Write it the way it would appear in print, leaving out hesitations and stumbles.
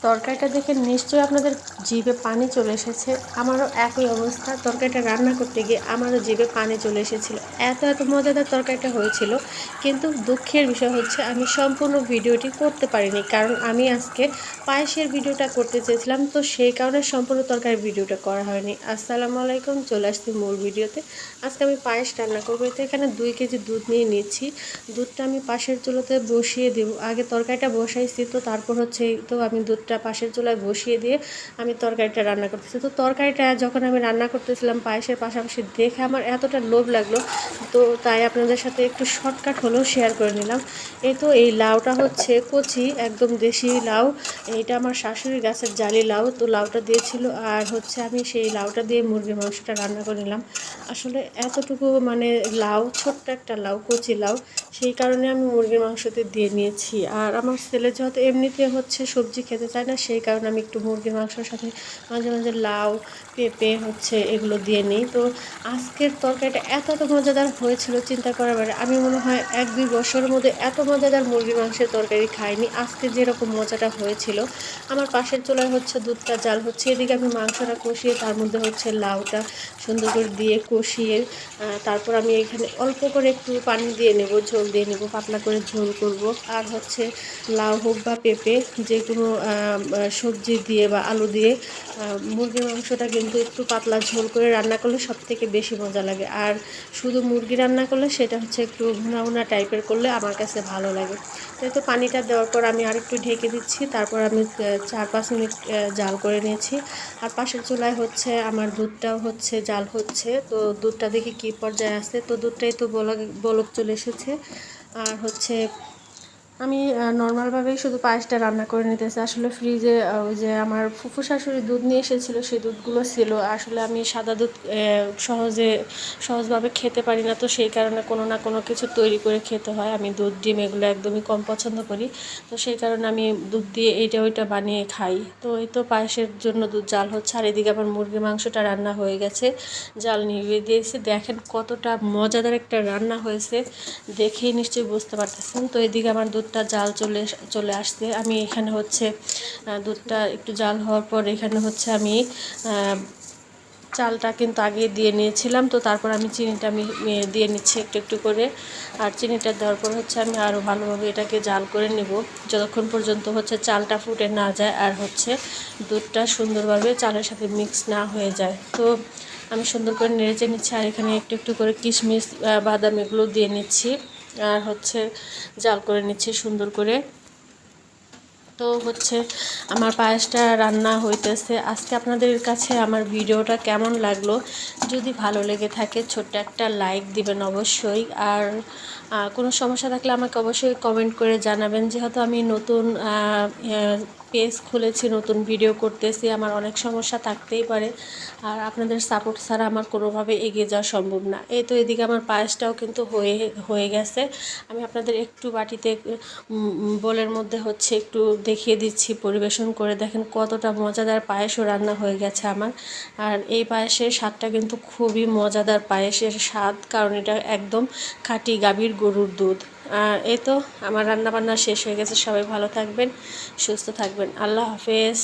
তরকারিটা দেখে নিশ্চয়ই আপনাদের জিভে পানি চলে এসেছে। আমারও একই অবস্থা, তরকারিটা রান্না করতে গিয়ে আমারও জিভে পানি চলে এসেছিলো। এত মজাদার তরকারিটা হয়েছিল, কিন্তু দুঃখের বিষয় হচ্ছে আমি সম্পূর্ণ ভিডিওটি করতে পারিনি, কারণ আমি আজকে পায়েসের ভিডিওটা করতে চেয়েছিলাম, তো সেই কারণে সম্পূর্ণ তরকারির ভিডিওটা করা হয়নি। আসসালামু আলাইকুম, চলে আসছি মূল ভিডিওতে। আজকে আমি পায়েস রান্না করবো। তো এখানে 2 কেজি দুধ নিয়ে নিচ্ছি। দুধটা আমি পাশের চুলোতে বসিয়ে দেব। আগে তরকারিটা বসাইছি, তো তারপর হচ্ছে তো আমি দুধটা পাশের চুলায় বসিয়ে দিয়ে আমি তরকারিটা রান্না করতেছি। তো তরকারিটা যখন আমি রান্না করতেছিলাম পায়েসের পাশাপাশি, দেখে আমার এতটা লোভ লাগলো, তো তাই আপনাদের সাথে একটু শর্টকাট হলেও শেয়ার করে নিলাম। এই লাউটা হচ্ছে কচি, একদম দেশি লাউ। এইটা আমার শাশুড়ির গাছের জালি লাউ, তো লাউটা দিয়েছিল। আর হচ্ছে আমি সেই লাউটা দিয়ে মুরগির মাংসটা রান্না করে নিলাম। আসলে এতটুকু মানে লাউ, ছোট্ট একটা লাউ, কচি লাউ, সেই কারণে আমি মুরগির মাংসতে দিয়ে নিয়েছি। আর আমার ছেলে যেহেতু এমনিতে হচ্ছে সবজি খেতে চায় না, সেই কারণে আমি একটু মুরগির মাংসের সাথে মাঝে মাঝে লাউ, পেঁপে হচ্ছে এগুলো দিয়ে নিই। তো আজকের তরকারিটা এত মজাদার হয়েছিল, চিন্তা করার বাইরে। আমি মনে হয় 1-2 বছরের মধ্যে এত মজাদার মুরগির মাংসের তরকারি খাইনি, আজকে যেরকম মজাটা হয়েছিল। আমার পাশের চুলায় হচ্ছে দুধটা জাল হচ্ছে, এদিকে আমি মাংসটা কষিয়ে তার মধ্যে হচ্ছে লাউটা সুন্দর করে দিয়ে কষিয়ে তারপর আমি এখানে অল্প করে একটু পানি দিয়ে নেব, ঝোল দিয়ে নেব, পাতলা করে ঝোল করব। আর হচ্ছে লাউ হোক বা পেঁপে, যে কোনো সবজি দিয়ে বা আলু দিয়ে মুরগির মাংসটা কিন্তু একটু পাতলা ঝোল করে রান্না করলে সবথেকে বেশি মজা লাগে। আর শুধু মুরগি রান্না করলে সেটা হচ্ছে একটু ভুনা টাইপের করলে আমার কাছে ভালো লাগে। তো পানিটা দেওয়ার পর আমি আরেকটু ঢেকে দিচ্ছি, তারপর আমি 4-5 মিনিট জাল করে নিয়েছি। আর পাশের চুলায় হচ্ছে আমার দুধটাও হচ্ছে জাল হচ্ছে। তো দুধটা দেখি কী পর্যায়ে আছে, তো দুধটাই তো বলক চলে এসেছে। আর হচ্ছে আমি নর্মালভাবেই শুধু পায়েসটা রান্না করে নিতেছি। আসলে ফ্রিজে ওই যে আমার ফুফু শাশুড়ি দুধ নিয়ে এসেছিলো, সেই দুধগুলো ছিল। আসলে আমি সাদা দুধ সহজভাবে খেতে পারি না, তো সেই কারণে কোনো না কোনো কিছু তৈরি করে খেতে হয়। আমি দুধ ডিম এগুলো একদমই কম পছন্দ করি, তো সেই কারণে আমি দুধ দিয়ে এইটা ওইটা বানিয়ে খাই। তো এই তো পায়েসের জন্য দুধ জাল হচ্ছে, আর এদিকে আমার মুরগির মাংসটা রান্না হয়ে গেছে, জাল নিভিয়ে দিয়েছি। দেখেন কতটা মজাদার একটা রান্না হয়েছে, দেখেই নিশ্চয়ই বুঝতে পারতেছেন। তো এদিকে আমার দুধটা জাল চলে আসছে। আমি এখানে হচ্ছে দুধটা একটু জাল হওয়ার পর এখানে হচ্ছে আমি চালটা কিন্তু আগে দিয়ে নিয়েছিলাম, তো তারপর আমি চিনিটা আমি দিয়ে নিচ্ছি একটু করে। আর চিনিটা দেওয়ার পর হচ্ছে আমি আরও ভালোভাবে এটাকে জাল করে নেব, যতক্ষণ পর্যন্ত হচ্ছে চালটা ফুটে না যায় আর হচ্ছে দুধটা সুন্দরভাবে চালের সাথে মিক্স না হয়ে যায়। তো আমি সুন্দর করে নেড়েচে নিচ্ছি, আর এখানে একটু করে কিশমিশ, বাদাম এগুলো দিয়ে নিচ্ছি, আর হচ্ছে জাল করে নিচ্ছি সুন্দর করে। তো হচ্ছে আমার পায়েসটা রান্না হইতেছে। আজকে আপনাদের কাছে আমার ভিডিওটা কেমন লাগলো, যদি ভালো লেগে থাকে ছোট্ট একটা লাইক দিবেন অবশ্যই। আর কোনো সমস্যা থাকলে আমাকে অবশ্যই কমেন্ট করে জানাবেন। যেহেতু আমি নতুন পেজ খুলেছি, নতুন ভিডিও করতেছি, আমার অনেক সমস্যা থাকতেই পারে, আর আপনাদের সাপোর্ট ছাড়া আমার কোনোভাবে এগিয়ে যাওয়া সম্ভব না। এই তো এদিকে আমার পায়েসটাও কিন্তু হয়ে গেছে। আমি আপনাদের একটু বাটিতে বোলের মধ্যে হচ্ছে একটু দেখিয়ে দিচ্ছি, পরিবেশন করে দেখেন কতটা মজাদার পায়েসও রান্না হয়ে গেছে আমার। আর এই পায়েসের স্বাদটা কিন্তু খুবই মজাদার পায়েসের স্বাদ, কারণ এটা একদম খাঁটি গাভীর গরুর দুধ। আর এই তো আমার রান্নাবান্না শেষ হয়ে গেছে। সবাই ভালো থাকবেন, সুস্থ থাকবেন। আল্লাহ হাফেজ।